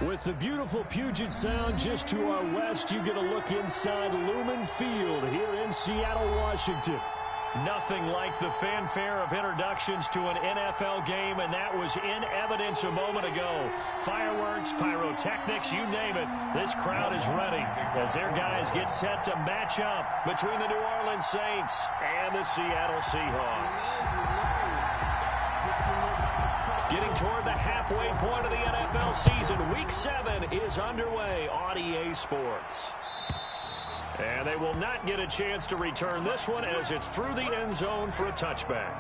With the beautiful Puget Sound just to our west, you get a look inside Lumen Field here in Seattle, Washington. Nothing like the fanfare of introductions to an NFL game, and that was in evidence a moment ago. Fireworks, pyrotechnics, you name it. This crowd is ready as their guys get set to match up between the New Orleans Saints and the Seattle Seahawks. Getting toward the halfway point of the NFL season, Week 7 is underway on EA Sports. And they will not get a chance to return this one as it's through the end zone for a touchback.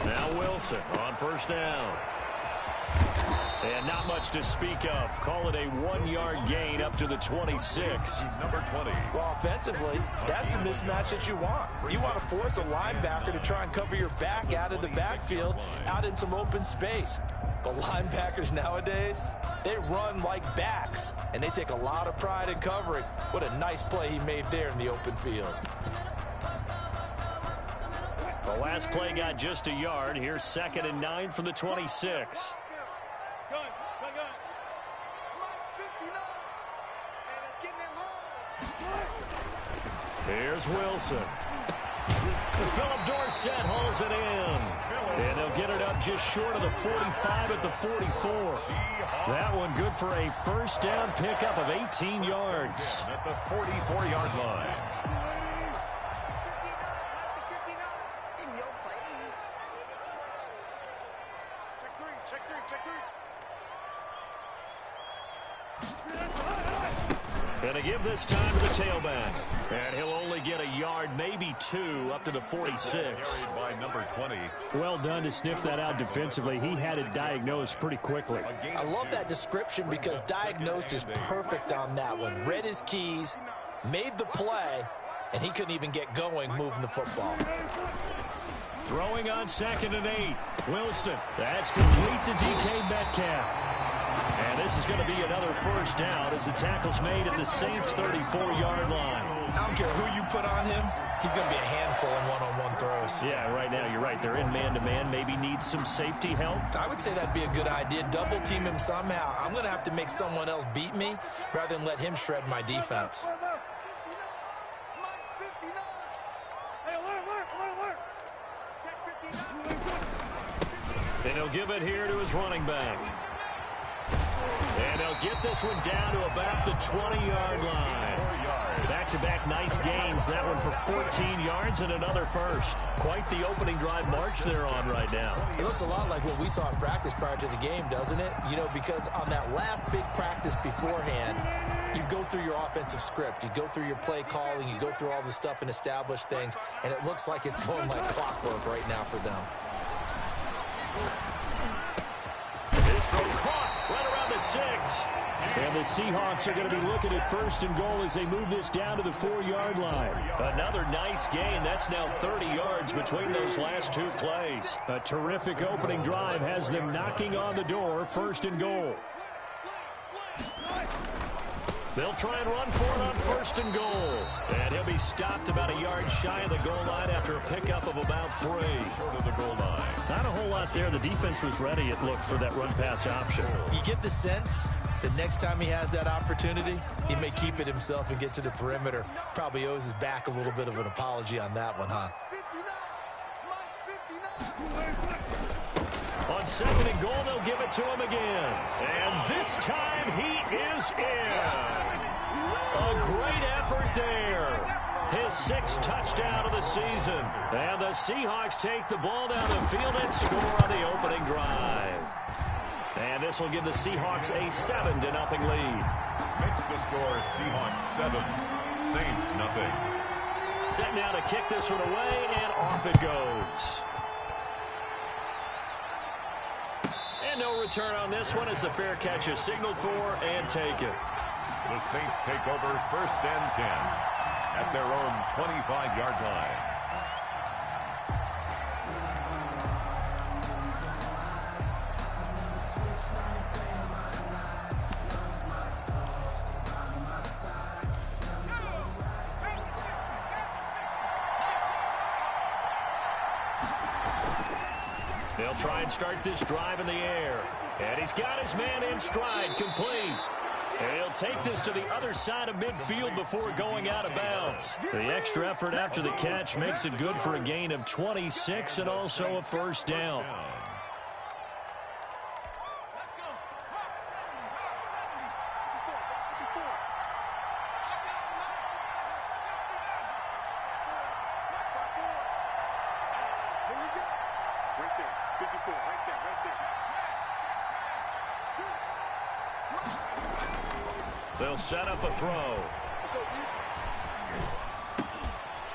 Now Wilson on first down. And not much to speak of. Call it a 1-yard gain up to the 26. Number 20. Well, offensively, that's the mismatch that you want. You want to force a linebacker to try and cover your back out of the backfield, out in some open space. But linebackers nowadays, they run like backs, and they take a lot of pride in covering. What a nice play he made there in the open field. The last play got just a yard. Here's 2nd and 9 from the 26. Here's Wilson. Philip Dorsett hauls it in. And they'll get it up just short of the 45 at the 44. That one good for a first down pickup of 18 yards. At the 44-yard line. Gonna give this time to the tailback. And he'll only get a yard, maybe 2, up to the 46. By number 20. Well done to sniff that out defensively. He had it diagnosed pretty quickly. I love that description because diagnosed is perfect on that one. Read his keys, made the play, and he couldn't even get going moving the football. Throwing on 2nd and 8. Wilson. That's complete to DK Metcalf. And this is going to be another first down as the tackle's made at the Saints' 34-yard line. I don't care who you put on him. He's going to be a handful in one-on-one throws. Yeah, right now you're right. They're in man-to-man. Maybe need some safety help. I would say that'd be a good idea. Double team him somehow. I'm going to have to make someone else beat me rather than let him shred my defense. And he'll give it here to his running back. And they'll get this one down to about the 20-yard line. Back-to-back nice gains. That one for 14 yards and another first. Quite the opening drive march they're on right now. It looks a lot like what we saw in practice prior to the game, doesn't it? You know, because on that last big practice beforehand, you go through your offensive script. You go through your play calling. You go through all the stuff and establish things. And it looks like it's going like clockwork right now for them. This throw caught right around the 6. And the Seahawks are going to be looking at 1st and goal as they move this down to the 4-yard line. Another nice gain. That's now 30 yards between those last 2 plays. A terrific opening drive has them knocking on the door. 1st and goal. They'll try and run for it on 1st and goal. And he'll be stopped about a yard shy of the goal line after a pickup of about 3. Short of the goal line. Not a whole lot there. The defense was ready, it looked, for that run-pass option. You get the sense that next time he has that opportunity, he may keep it himself and get to the perimeter. Probably owes his back a little bit of an apology on that one, huh? On 2nd and goal, they'll give it to him again. And this time he is in. Yes. A great effort there. His 6th touchdown of the season. And the Seahawks take the ball down the field and score on the opening drive. And this will give the Seahawks a 7-0 lead. Makes the score Seahawks 7, Saints nothing. Set now to kick this one away, and off it goes. And no return on this one as the fair catch is signaled for and taken. The Saints take over 1st and 10 at their own 25-yard line. They'll try and start this drive in the air. And he's got his man in stride, complete. And he'll take this to the other side of midfield before going out of bounds. The extra effort after the catch makes it good for a gain of 26 and also a first down. They'll set up a throw.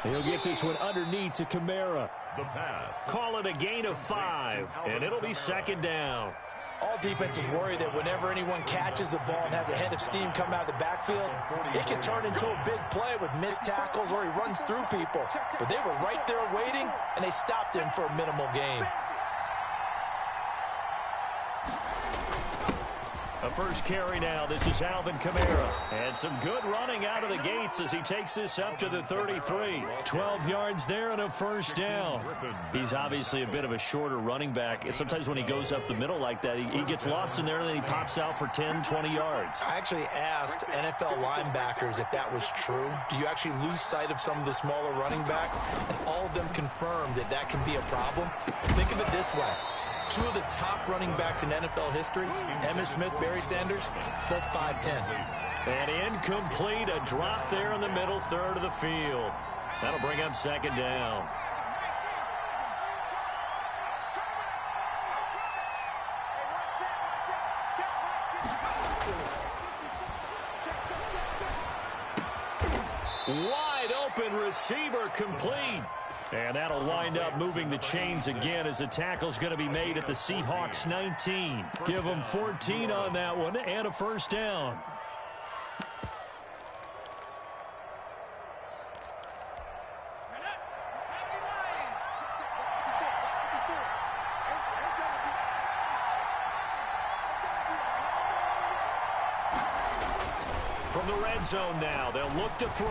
He'll get this one underneath to Kamara. The pass. Call it a gain of 5, and it'll be second down. All defenses worry that whenever anyone catches the ball and has a head of steam come out of the backfield, it can turn into a big play with missed tackles or he runs through people. But they were right there waiting, and they stopped him for a minimal gain. A first carry now. This is Alvin Kamara. And some good running out of the gates as he takes this up to the 33. 12 yards there and a first down. He's obviously a bit of a shorter running back. Sometimes when he goes up the middle like that, he gets lost in there and then he pops out for 10, 20 yards. I actually asked NFL linebackers if that was true. Do you actually lose sight of some of the smaller running backs? And all of them confirmed that that can be a problem. Think of it this way. 2 of the top running backs in NFL history, Emmitt Smith, Barry Sanders, both 5'10". And incomplete, a drop there in the middle third of the field. That'll bring up second down. Wide open receiver complete. And that'll wind up moving the chains again as the tackle's going to be made at the Seahawks 19. Give them 14 on that one and a first down. From the red zone now, they'll look to throw.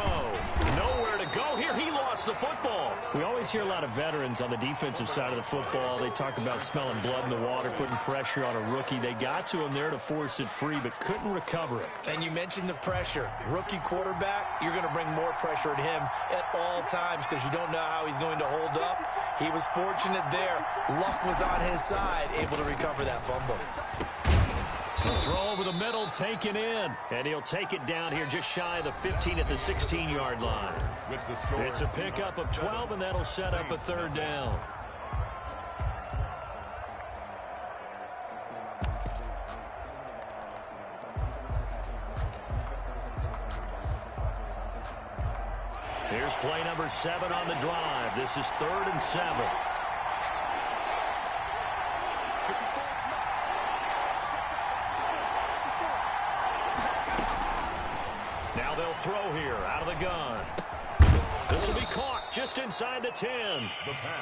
Nowhere to go here. He lost the football. We always hear a lot of veterans on the defensive side of the football. They talk about smelling blood in the water, putting pressure on a rookie. They got to him there to force it free, but couldn't recover it. And you mentioned the pressure. Rookie quarterback, you're going to bring more pressure at him at all times because you don't know how he's going to hold up. He was fortunate there. Luck was on his side, able to recover that fumble. The throw over the middle, taken in. And he'll take it down here just shy of the 15 at the 16-yard line. It's a pickup of 12, and that'll set up a third down. Here's play number 7 on the drive. This is 3rd and 7. Now they'll throw here out of the gun. This will be caught just inside the 10.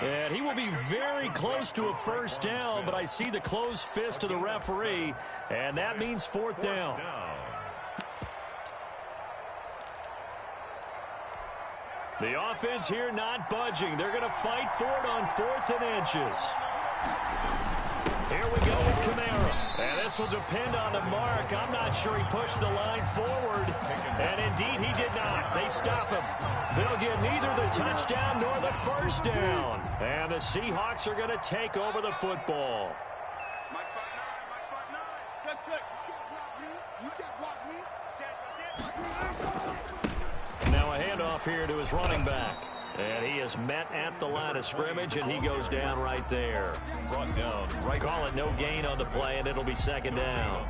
And he will be very close to a first down, but I see the closed fist of the referee, and that means 4th down. The offense here not budging. They're going to fight for it on 4th and inches. Here we go with Kamara. And this will depend on the mark. I'm not sure he pushed the line forward. And indeed, he did not. They stop him. They'll get neither the touchdown nor the first down. And the Seahawks are going to take over the football. Now a handoff here to his running back. And he is met at the line of scrimmage, and he goes down right there. Brought down right. Call it no gain on the play, and it'll be second down.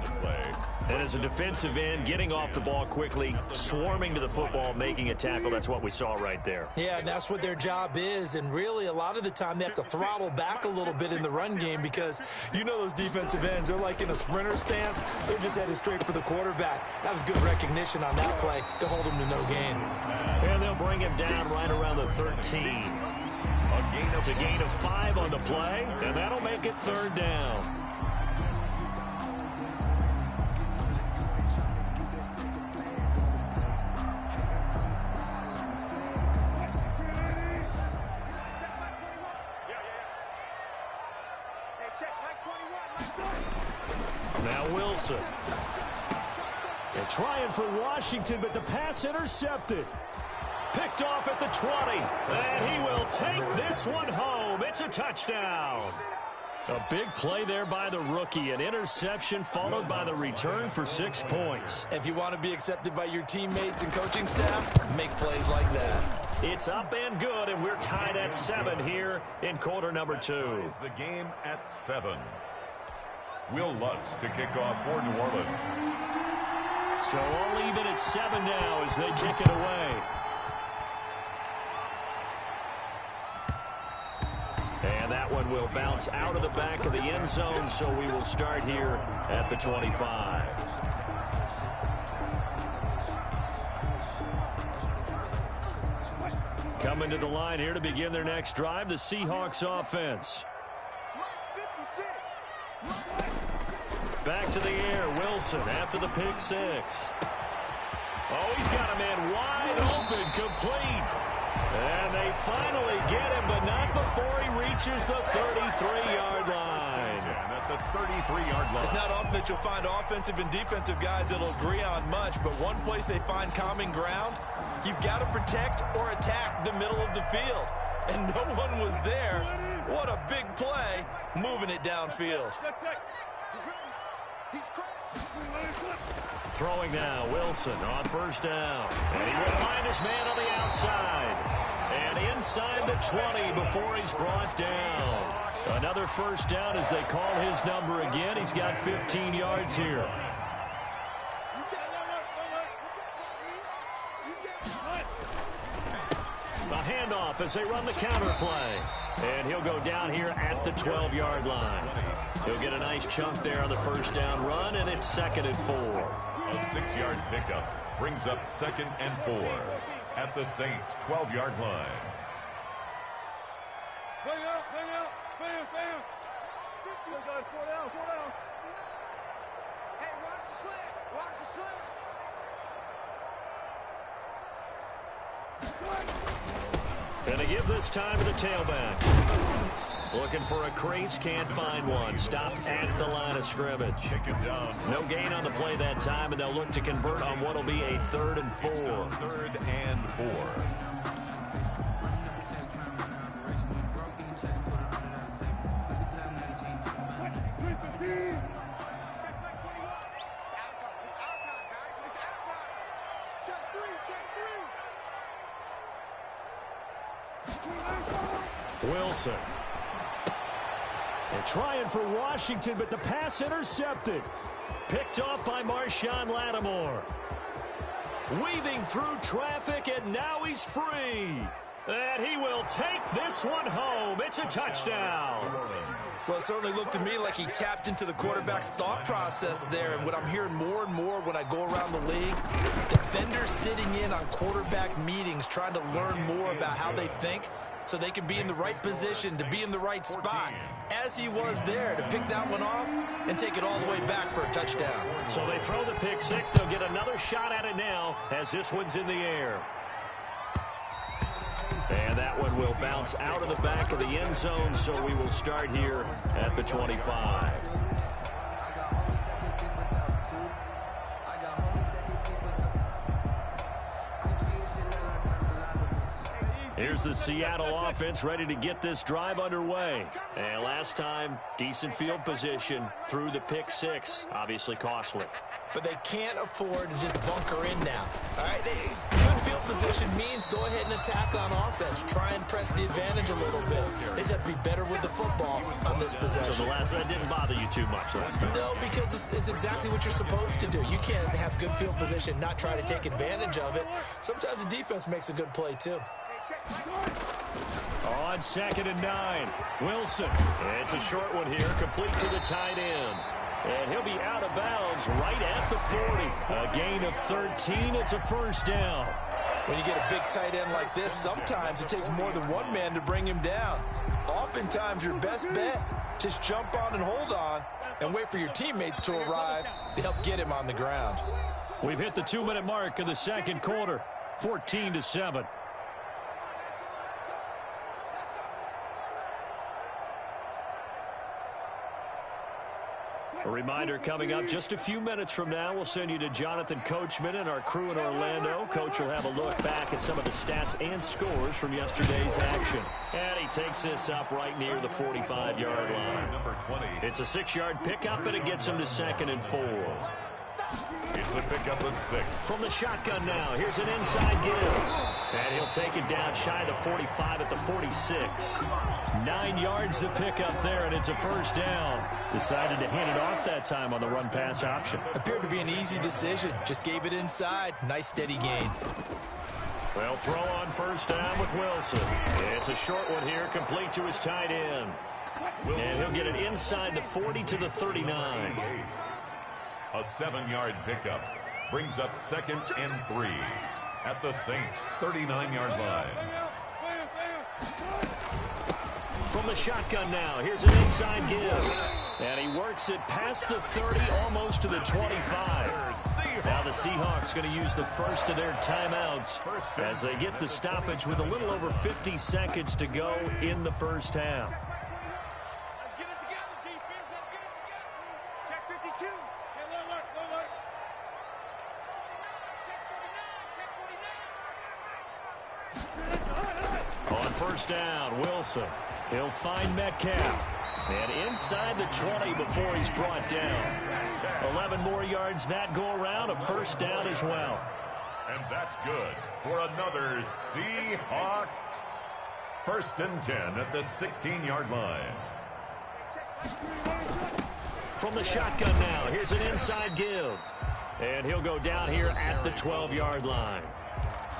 And as a defensive end, getting off the ball quickly, swarming to the football, making a tackle, that's what we saw right there. Yeah, and that's what their job is. And really, a lot of the time, they have to throttle back a little bit in the run game because you know those defensive ends, they're like in a sprinter stance. They're just headed straight for the quarterback. That was good recognition on that play to hold him to no gain. And they'll bring him down right around the 13. It's a gain of 5 on the play, and that'll make it 3rd down. Now Wilson. And trying for Washington, but the pass intercepted. Picked off at the 20. And he will take this one home. It's a touchdown. A big play there by the rookie. An interception followed by the return for 6 points. If you want to be accepted by your teammates and coaching staff, make plays like that. It's up and good, and we're tied at 7 here in quarter number 2. Ties the game at 7. Will Lutz to kick off for New Orleans. So all even at 7 now as they kick it away. And that one will bounce out of the back of the end zone, so we will start here at the 25. Coming to the line here to begin their next drive, the Seahawks offense. Back to the air, Wilson after the pick 6. Oh, he's got a man wide open, complete. And they finally get him, but not before he reaches the 33-yard line. That's the 33-yard line. It's not often that you'll find offensive and defensive guys that'll agree on much, but one place they find common ground, you've got to protect or attack the middle of the field. And no one was there. What a big play, moving it downfield. Throwing now, Wilson on first down. And he will find his man on the outside. And inside the 20 before he's brought down. Another first down as they call his number again. He's got 15 yards here. A handoff as they run the counter play. And he'll go down here at the 12-yard line. He'll get a nice chunk there on the first down run, and it's 2nd and 4. A 6-yard pickup brings up 2nd and 4 at the Saints' 12-yard line. Hey, watch the slant. Watch the slant. Gonna give this time to the tailback. Looking for a crease, can't find one. Stopped at the line of scrimmage. Kick it down. No gain on the play that time, and they'll look to convert on what will be a 3rd and 4. 3rd and 4. Wilson. They're trying for Washington, but the pass intercepted. Picked off by Marshawn Lattimore. Weaving through traffic, and now he's free. And he will take this one home. It's a touchdown. Well, it certainly looked to me like he tapped into the quarterback's thought process there. And what I'm hearing more and more when I go around the league, defenders sitting in on quarterback meetings trying to learn more about how they think so they can be in the right position to be in the right spot, as he was there to pick that one off and take it all the way back for a touchdown. So they throw the pick 6. They'll get another shot at it now as this one's in the air. And that one will bounce out of the back of the end zone, so we will start here at the 25. Here's the Seattle offense ready to get this drive underway. And last time, decent field position through the pick 6. Obviously costly. But they can't afford to just bunker in now. All right, good field position means go ahead and attack on offense. Try and press the advantage a little bit. They just have to be better with the football on this possession. So the last one didn't bother you too much last time? No, because it's exactly what you're supposed to do. You can't have good field position, not try to take advantage of it. Sometimes the defense makes a good play, too. On 2nd and 9, Wilson. It's a short one here, complete to the tight end. And he'll be out of bounds right at the 40. A gain of 13. It's a first down. When you get a big tight end like this, sometimes it takes more than one man to bring him down. Oftentimes, your best bet, just jump on and hold on and wait for your teammates to arrive to help get him on the ground. We've hit the 2-minute mark in the second quarter, 14-7. A reminder coming up just a few minutes from now, we'll send you to Jonathan Coachman and our crew in Orlando. Coach will have a look back at some of the stats and scores from yesterday's action. And he takes this up right near the 45-yard line. Number 20. It's a 6-yard pickup, and it gets him to 2nd and 4. It's a pickup of 6. From the shotgun now, here's an inside give. And he'll take it down shy of the 45 at the 46. 9 yards to pick up there, and it's a first down. Decided to hand it off that time on the run-pass option. Appeared to be an easy decision. Just gave it inside. Nice steady gain. Well, throw on first down with Wilson. It's a short one here, complete to his tight end. And he'll get it inside the 40 to the 39. A 7-yard pickup brings up 2nd and 3 at the Saints' 39-yard line. From the shotgun now, here's an inside give. And he works it past the 30, almost to the 25. Now the Seahawks going to use the first of their timeouts as they get the stoppage with a little over 50 seconds to go in the first half. Let's get it together, defense. Let's get it together. Check 52. Okay, look. Check 49. Check 49. On first down, Wilson. He'll find Metcalf. And inside the 20 before he's brought down. 11 more yards that go around, a first down as well. And that's good for another Seahawks. 1st and 10 at the 16-yard line. From the shotgun now, here's an inside give. And he'll go down here at the 12-yard line.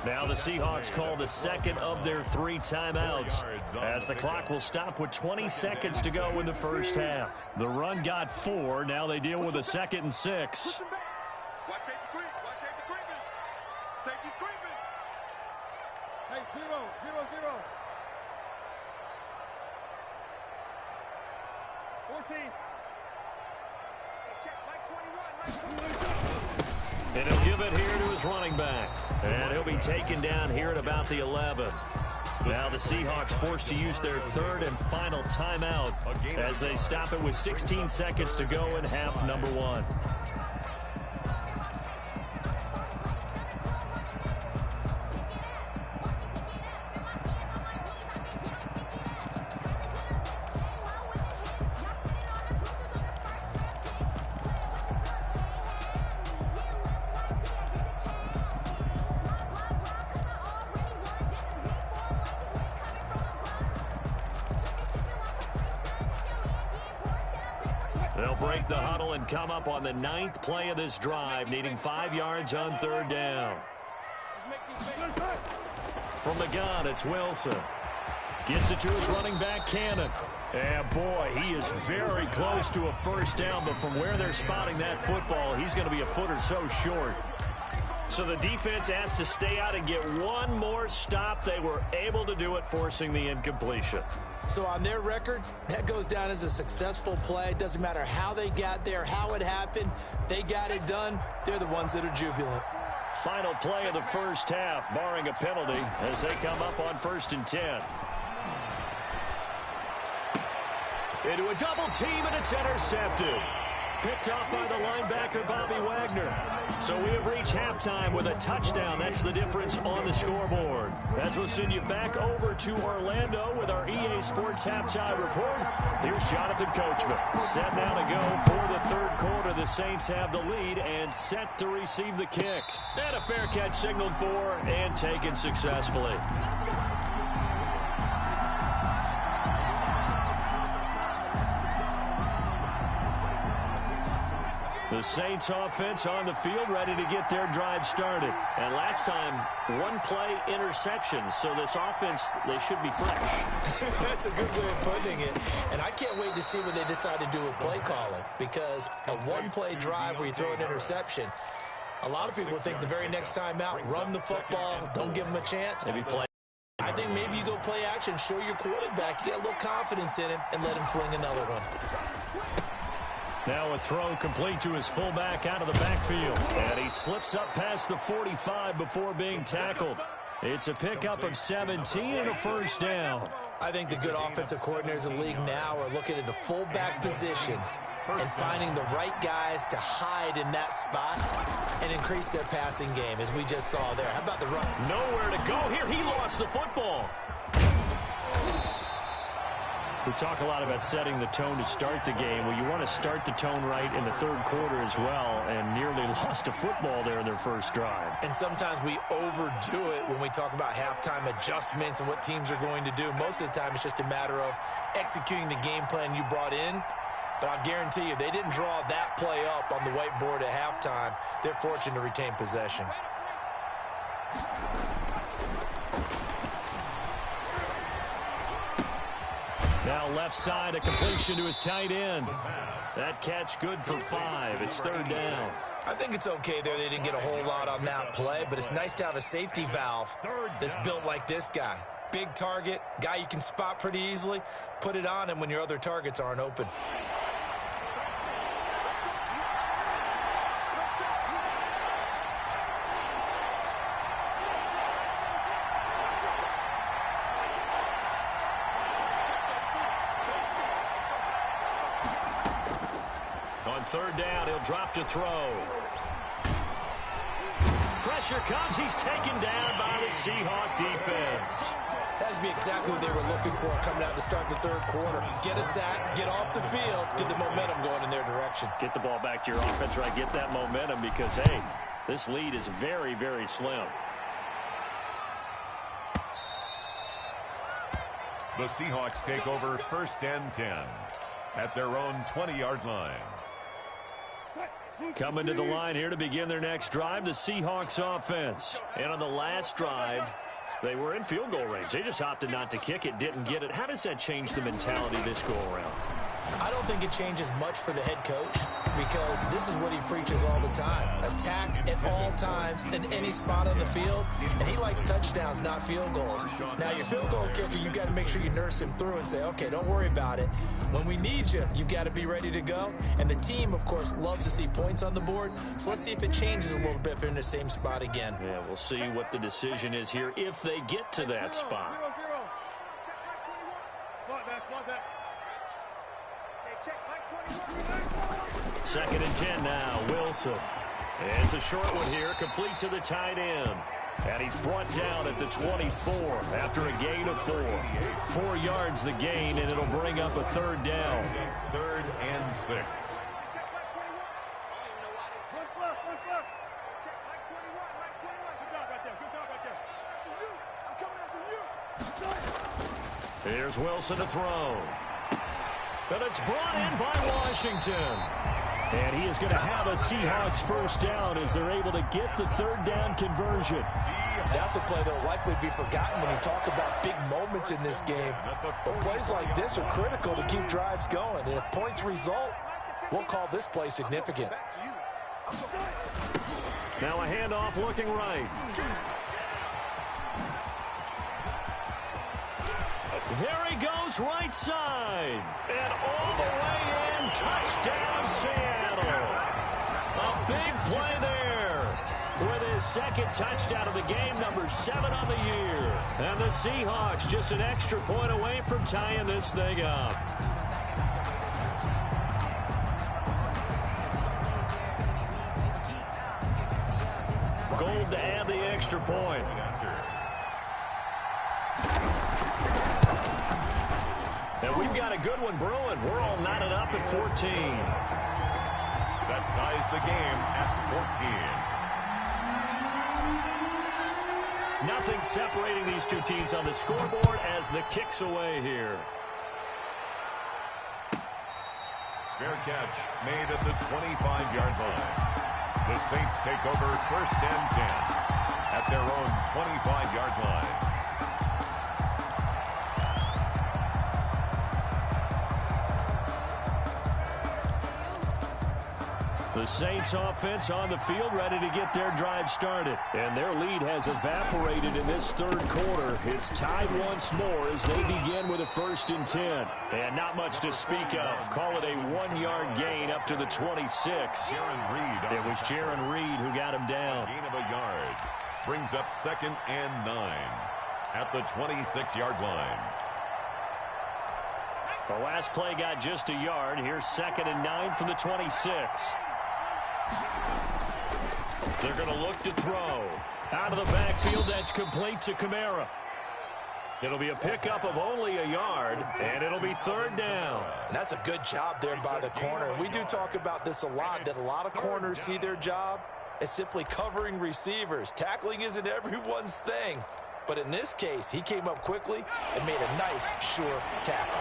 Now the Seahawks call the second of their 3 timeouts as the clock will stop with 20 seconds to go in the first half. The run got 4. Now they deal with a 2nd and 6. Watch safety creep. Watch safety creeping. Safety's creeping. Hey, 0. 14. Hey, check Mike 21. And he'll give it here to his running back. And he'll be taken down here at about the 11. Now the Seahawks forced to use their 3rd and final timeout as they stop it with 16 seconds to go in half number 1. They'll break the huddle and come up on the 9th play of this drive, needing 5 yards on 3rd down. From the gun, it's Wilson. Gets it to his running back, Cannon. And boy, he is very close to a first down, but from where they're spotting that football, he's going to be a foot or so short. So the defense has to stay out and get one more stop. They were able to do it, forcing the incompletion. So on their record, that goes down as a successful play. Doesn't matter how they got there, how it happened. They got it done. They're the ones that are jubilant. Final play of the first half, barring a penalty, as they come up on 1st and 10. Into a double team, and it's intercepted. Picked off by the linebacker, Bobby Wagner. So we have reached halftime with a touchdown. That's the difference on the scoreboard. As we'll send you back over to Orlando with our EA Sports Halftime Report. Here's Jonathan Coachman. Set now to go for the 3rd quarter. The Saints have the lead and set to receive the kick. And a fair catch signaled for and taken successfully. The Saints offense on the field, ready to get their drive started. And last time, 1 play interception. So this offense, they should be fresh. That's a good way of putting it. And I can't wait to see what they decide to do with play calling. Because a 1-play drive where you throw an interception, a lot of people think the very next time out, run the football, don't give them a chance. Maybe play. I think maybe you go play action, show your quarterback, you get a little confidence in him, and let him fling another one. Now a throw complete to his fullback out of the backfield. And he slips up past the 45 before being tackled. It's a pickup of 17 and a first down. I think the good offensive coordinators in the league now are looking at the fullback position. and finding the right guys to hide in that spot and increase their passing game, as we just saw there. How about the run? Nowhere to go here. He lost the football. We talk a lot about setting the tone to start the game. Well, you want to start the tone right in the third quarter as well, and nearly lost a football there in their first drive. And sometimes we overdo it when we talk about halftime adjustments and what teams are going to do. Most of the time, it's just a matter of executing the game plan you brought in. But I'll guarantee you, they didn't draw that play up on the whiteboard at halftime. They're fortunate to retain possession. Now left side, a completion to his tight end. That catch good for 5. It's third down. I think it's okay there. They didn't get a whole lot on that play, but it's nice to have a safety valve that's built like this guy. Big target, guy you can spot pretty easily. Put it on him when your other targets aren't open. Third down, he'll drop to throw. Pressure comes, he's taken down by the Seahawk defense. That would be exactly what they were looking for coming out to start the third quarter. Get a sack, get off the field, get the momentum going in their direction. Get the ball back to your offense, right? Get that momentum because, hey, this lead is very, very slim. The Seahawks take over first and 10 at their own 20-yard line. Coming to the line here to begin their next drive, the Seahawks offense. And on the last drive, they were in field goal range. They just opted not to kick it, didn't get it. How does that change the mentality this go around? I don't think it changes much for the head coach because this is what he preaches all the time. Attack at all times in any spot on the field, and he likes touchdowns, not field goals. Now, your field goal kicker, you got to make sure you nurse him through and say, okay, don't worry about it. When we need you, you've got to be ready to go. And the team, of course, loves to see points on the board, so let's see if it changes a little bit if they're in the same spot again. Yeah, we'll see what the decision is here if they get to that spot. Second and 10 now, Wilson. And it's a short one here, complete to the tight end. And he's brought down at the 24 after a gain of 4. 4 yards the gain, and it'll bring up a third down. Third and 6. Here's Wilson to throw. And it's brought in by Washington. And he is going to have a Seahawks first down as they're able to get the third down conversion. That's a play that will likely be forgotten when you talk about big moments in this game. But plays like this are critical to keep drives going. And if points result, we'll call this play significant. Now a handoff looking right. There he goes, right side. And all the way in, touchdown Seattle. A big play there with his second touchdown of the game, number 7 on the year. And the Seahawks just an extra point away from tying this thing up. Gold to add the extra point. And we've got a good one brewing. We're all knotted up at 14. That ties the game at 14. Nothing separating these two teams on the scoreboard as the kick's away here. Fair catch made at the 25-yard line. The Saints take over first and 10 at their own 25-yard line. The Saints offense on the field ready to get their drive started. And their lead has evaporated in this third quarter. It's tied once more as they begin with a first and 10. And not much to speak of. Call it a 1-yard gain up to the 26. It was Jaron Reed who got him down. Gain of a yard. Brings up second and 9 at the 26-yard line. The last play got just a yard. Here's 2nd and 9 from the 26. They're going to look to throw. Out of the backfield, that's complete to Kamara. It'll be a pickup of only a yard, and it'll be 3rd down. And that's a good job there by the corner. We do talk about this a lot, that a lot of corners see their job as simply covering receivers. Tackling isn't everyone's thing. But in this case, he came up quickly and made a nice, sure tackle.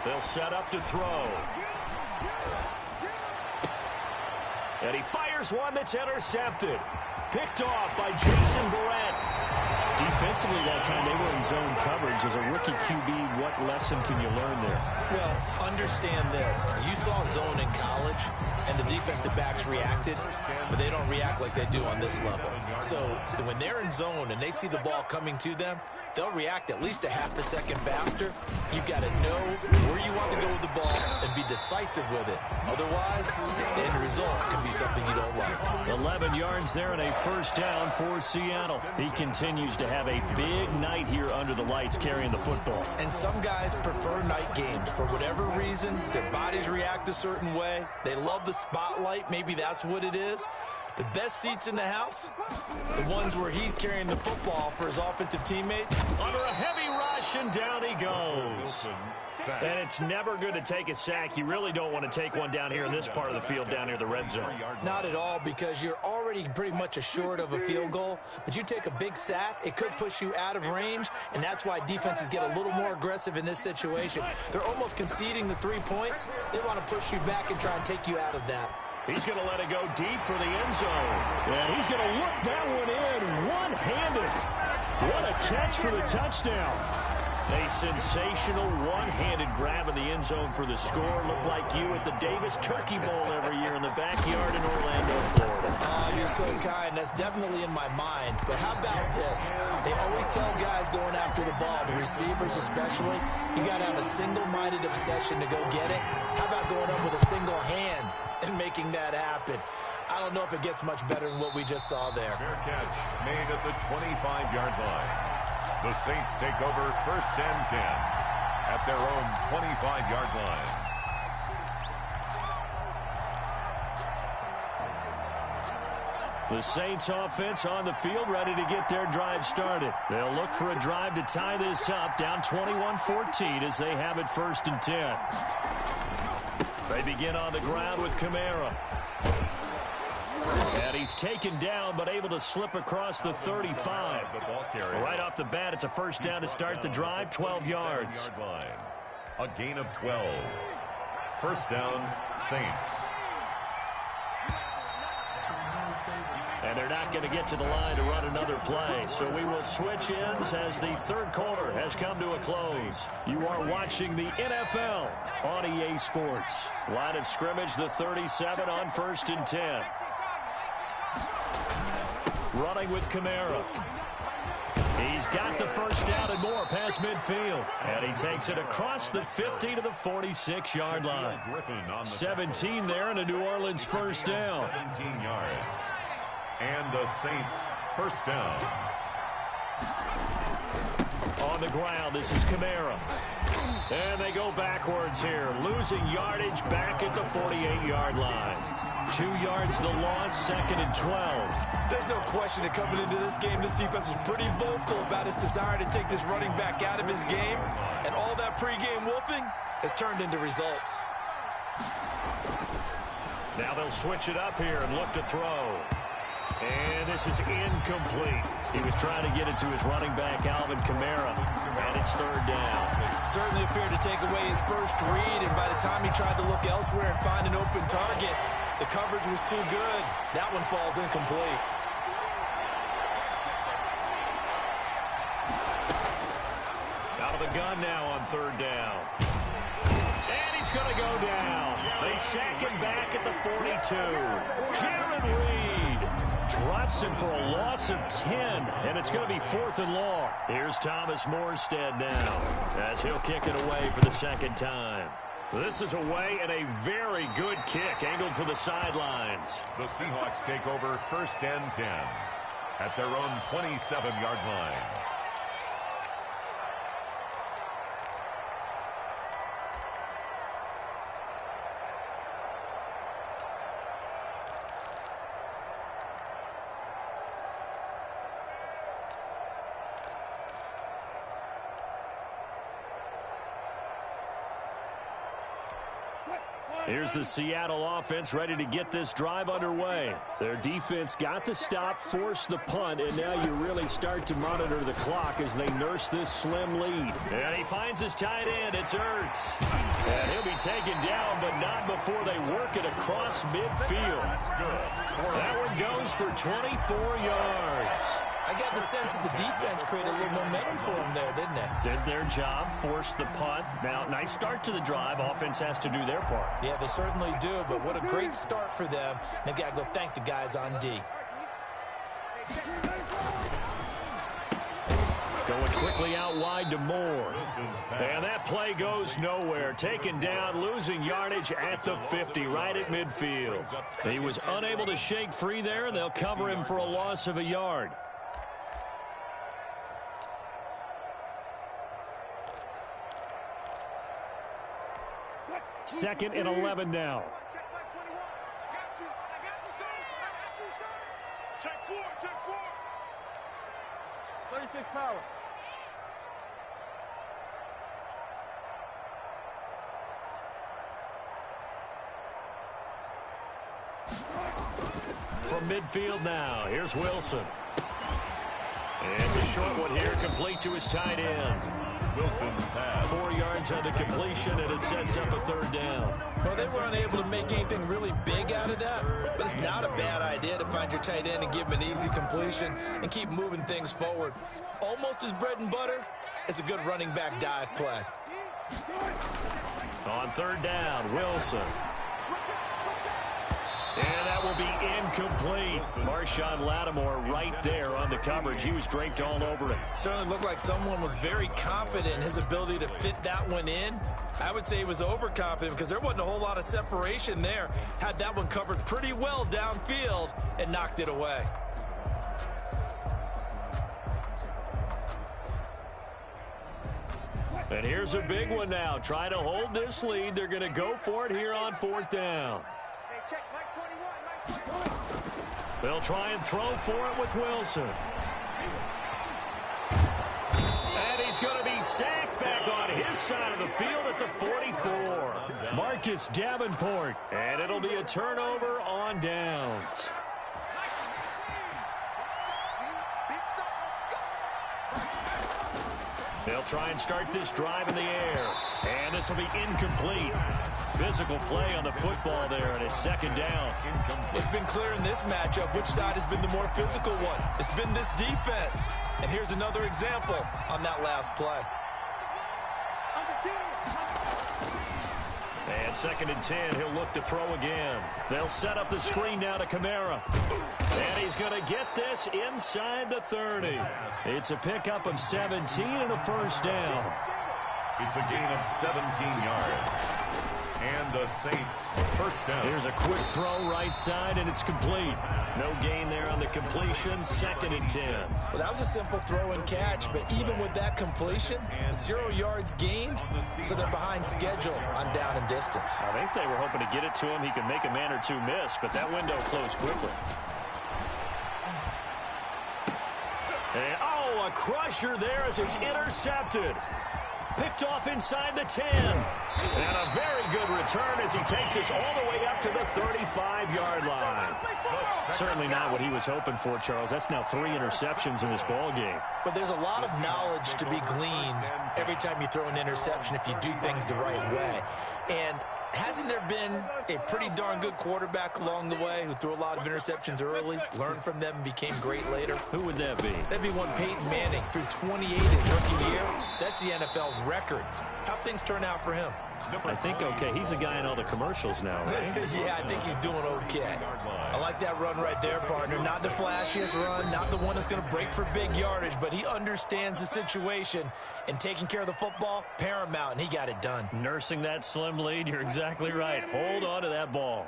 They'll set up to throw. And he fires one that's intercepted. Picked off by Jason Verrett. Defensively that time, they were in zone coverage. As a rookie QB, what lesson can you learn there? Well, understand this. You saw zone in college, and the defensive backs reacted, but they don't react like they do on this level. So when they're in zone and they see the ball coming to them, they'll react at least a half a second faster. You've got to know where you want to go with the ball and be decisive with it. Otherwise, the end result can be something you don't like. 11 yards there and a 1st down for Seattle. He continues to have a big night here under the lights carrying the football. And some guys prefer night games. For whatever reason, their bodies react a certain way. They love the spotlight. Maybe that's what it is. The best seats in the house, the ones where he's carrying the football for his offensive teammates. Under a heavy rush, and down he goes. And it's never good to take a sack. You really don't want to take one down here in this part of the field, down near the red zone. Not at all, because you're already pretty much assured of a field goal. But you take a big sack, it could push you out of range, and that's why defenses get a little more aggressive in this situation. They're almost conceding the 3 points. They want to push you back and try and take you out of that. He's going to let it go deep for the end zone. And he's going to look that one in one-handed. What a catch for the touchdown. A sensational one-handed grab in the end zone for the score. Looked like you at the Davis Turkey Bowl every year in the backyard in Orlando, Florida. Oh, you're so kind. That's definitely in my mind. But how about this? They always tell guys going after the ball, the receivers especially, you got to have a single-minded obsession to go get it. How about going up with a single hand and making that happen? I don't know if it gets much better than what we just saw there. Fair catch made at the 25-yard line. The Saints take over 1st and 10 at their own 25-yard line. The Saints offense on the field, ready to get their drive started. They'll look for a drive to tie this up, down 21-14 as they have it 1st and 10. They begin on the ground with Kamara. And he's taken down, but able to slip across the 35. Right off the bat, it's a 1st down to start the drive, 12 yards. A gain of 12. 1st down, Saints. And they're not going to get to the line to run another play. So we will switch ends as the 3rd quarter has come to a close. You are watching the NFL on EA Sports. Line of scrimmage, the 37 on 1st and 10. Running with Kamara. He's got the 1st down and more past midfield. And he takes it across the 50 to the 46-yard line. 17 there and a New Orleans 1st down. 17 yards. And the Saints 1st down. On the ground, this is Kamara. And they go backwards here, losing yardage back at the 48-yard line. 2 yards the loss, 2nd and 12. There's no question that coming into this game, this defense was pretty vocal about its desire to take this running back out of his game. And all that pregame wolfing has turned into results. Now they'll switch it up here and look to throw. And this is incomplete. He was trying to get it to his running back, Alvin Kamara. And it's 3rd down. Certainly appeared to take away his first read, and by the time he tried to look elsewhere and find an open target, the coverage was too good. That one falls incomplete. Out of the gun now on 3rd down. And he's going to go down. They sack him back at the 42. Jaron Reed drops him for a loss of 10, and it's going to be 4th and long. Here's Thomas Morstead now as he'll kick it away for the 2nd time. This is away and a very good kick angled for the sidelines. The Seahawks take over 1st and 10 at their own 27-yard line. Here's the Seattle offense ready to get this drive underway. Their defense got the stop, forced the punt, and now you really start to monitor the clock as they nurse this slim lead. And he finds his tight end. It's Ertz. And he'll be taken down, but not before they work it across midfield. That one goes for 24 yards. I got the sense that the defense created a little momentum for them there, didn't they? Did their job, forced the punt. Now, nice start to the drive. Offense has to do their part. Yeah, they certainly do, but what a great start for them. They've got to go thank the guys on D. Going quickly out wide to Moore. And that play goes nowhere. Taken down, losing yardage at the 50, right at midfield. He was unable to shake free there, and they'll cover him for a loss of a yard. Second and 11 now. Check four. 36 power. From midfield now, here's Wilson. And it's a short one here, complete to his tight end. Wilson's pass. 4 yards on the completion, and it sets up a 3rd down. Well, they were unable to make anything really big out of that, but it's not a bad idea to find your tight end and give him an easy completion and keep moving things forward. Almost as bread and butter as a good running back dive play. On 3rd down, Wilson. And that will be incomplete. Marshawn Lattimore right there on the coverage. He was draped all over it. Certainly looked like someone was very confident in his ability to fit that one in. I would say he was overconfident because there wasn't a whole lot of separation there. Had that one covered pretty well downfield and knocked it away. And here's a big one now. Trying to hold this lead. They're going to go for it here on 4th down. They'll try and throw for it with Wilson. And he's going to be sacked back on his side of the field at the 44. Marcus Davenport. And it'll be a turnover on downs. They'll try and start this drive in the air. And this will be incomplete. Physical play on the football there, and it's 2nd down. It's been clear in this matchup which side has been the more physical one. It's been this defense. And here's another example on that last play. And 2nd and 10, he'll look to throw again. They'll set up the screen now to Kamara. And he's going to get this inside the 30. It's a pickup of 17 and a 1st down. It's a gain of 17 yards. And the Saints 1st down. Here's a quick throw right side, and it's complete. No gain there on the completion. 2nd and 10. Well, that was a simple throw and catch, but even with that completion, 0 yards gained, so they're behind schedule on down and distance. I think they were hoping to get it to him. He could make a man or two miss, but that window closed quickly. And, oh, a crusher there as it's intercepted. Picked off inside the 10. And a very good return as he takes us all the way up to the 35-yard line. Certainly not what he was hoping for, Charles. That's now 3 interceptions in this ball game. But there's a lot of knowledge to be gleaned every time you throw an interception if you do things the right way. And hasn't there been a pretty darn good quarterback along the way who threw a lot of interceptions early, learned from them, and became great later? Who would that be? That'd be one Peyton Manning. Through 28 his rookie year. That's the NFL record. How'd things turn out for him? I think okay. He's a guy in all the commercials now, right? Yeah, I think he's doing okay. I like that run right there, partner. Not the flashiest run, not the one that's going to break for big yardage, but he understands the situation, and taking care of the football, paramount, and he got it done. Nursing that slim lead, you're exactly right. Hold on to that ball.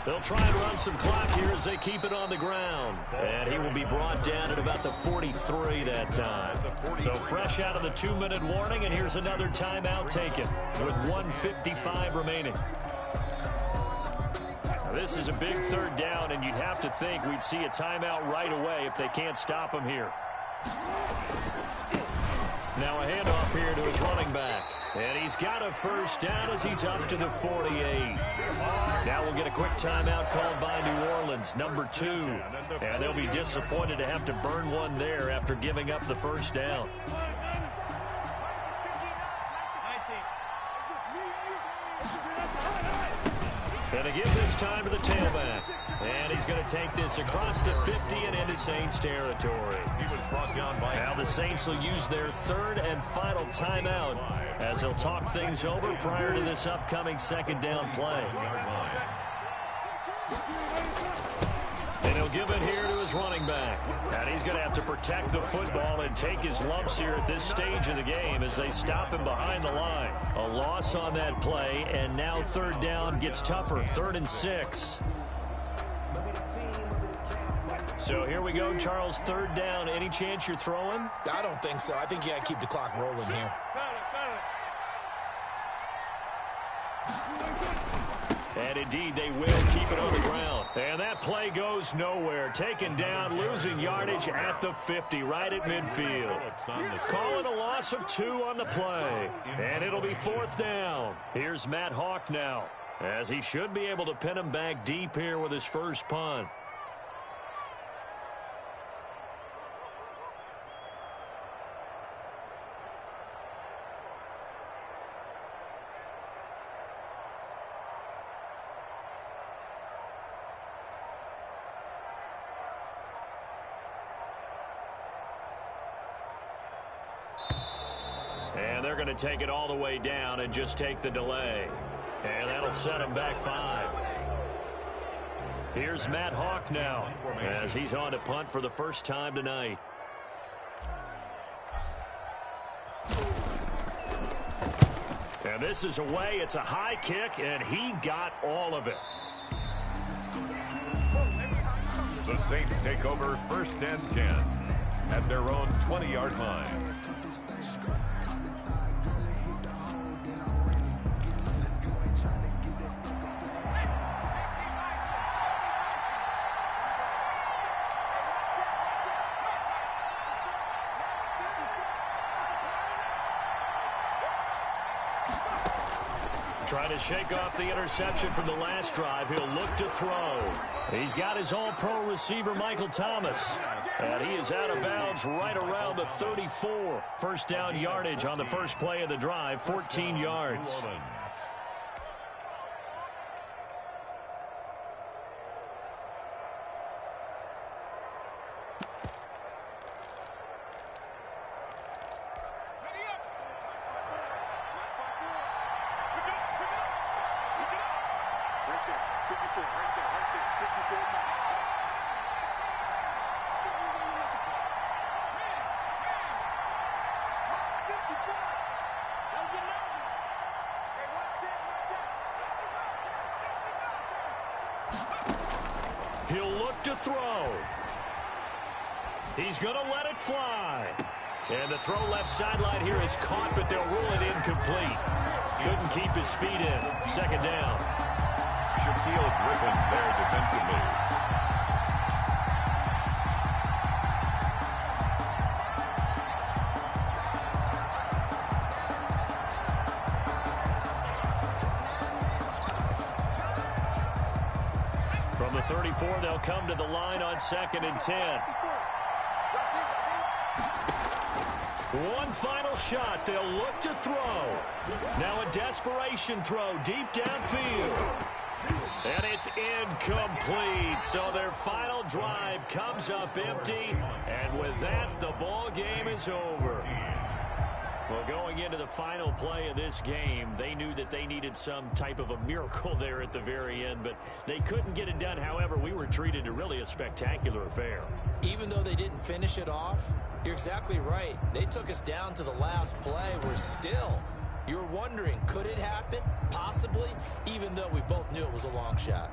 They'll try and run some clock here as they keep it on the ground. And he will be brought down at about the 43 that time. So fresh out of the 2-minute warning, and here's another timeout taken with 1:55 remaining. Now this is a big third down, and you'd have to think we'd see a timeout right away if they can't stop him here. Now a handoff here to his running back. And he's got a first down as he's up to the 48. Now we'll get a quick timeout called by New Orleans, number 2. And they'll be disappointed to have to burn one there after giving up the first down. And to give this time to the tailback. And he's going to take this across the 50 and into Saints territory. He was brought down by now the Saints will use their third and final timeout as they'll talk things over prior to this upcoming second down play. And he'll give it here to his running back. And he's going to have to protect the football and take his lumps here at this stage of the game as they stop him behind the line. A loss on that play, and now third down gets tougher, 3rd and 6. So here we go, Charles, third down. Any chance you're throwing? I don't think so. I think you got to keep the clock rolling here. And indeed, they will keep it on the ground. And that play goes nowhere. Taken down, losing yardage at the 50, right at midfield. Calling a loss of 2 on the play. And it'll be 4th down. Here's Matt Hawk now, as he should be able to pin him back deep here with his first punt. And they're going to take it all the way down and just take the delay. And that'll set him back 5. Here's Matt Hawk now as he's on to punt for the first time tonight. And this is away. It's a high kick, and he got all of it. The Saints take over 1st and 10 at their own 20-yard line. Trying to shake off the interception from the last drive. He'll look to throw. He's got his all-pro receiver, Michael Thomas. And he is out of bounds right around the 34. First down yardage on the first play of the drive, 14 yards. He'll look to throw. He's going to let it fly. And the throw left sideline here is caught, but they'll rule it incomplete. Couldn't keep his feet in. Second down. Shaquille Griffin there defensively. From the 34, they'll come to the line on 2nd and 10. One final shot. They'll look to throw. Now a desperation throw deep downfield. And it's incomplete. So their final drive comes up empty. And with that, the ball game is over. Well, going into the final play of this game, they knew that they needed some type of a miracle there at the very end, but they couldn't get it done. However, we were treated to really a spectacular affair. Even though they didn't finish it off, you're exactly right. They took us down to the last play. We're still, you're wondering, could it happen? Possibly, even though we both knew it was a long shot.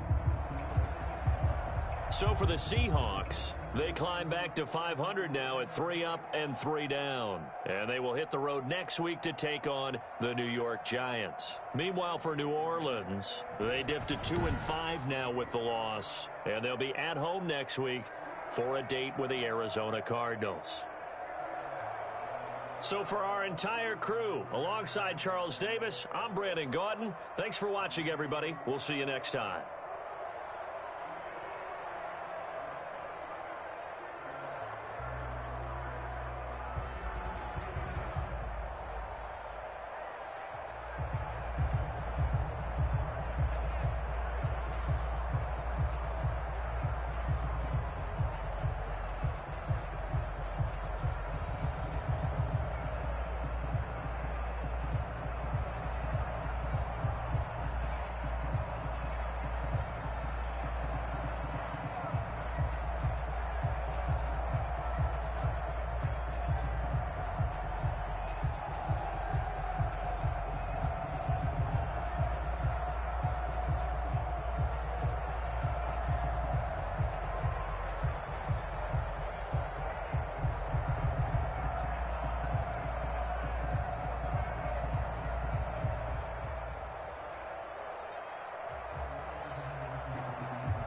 So for the Seahawks, they climb back to 500 now at 3 up and 3 down. And they will hit the road next week to take on the New York Giants. Meanwhile, for New Orleans, they dip to 2-5 now with the loss. And they'll be at home next week for a date with the Arizona Cardinals. So for our entire crew, alongside Charles Davis, I'm Brandon Gaudin. Thanks for watching, everybody. We'll see you next time.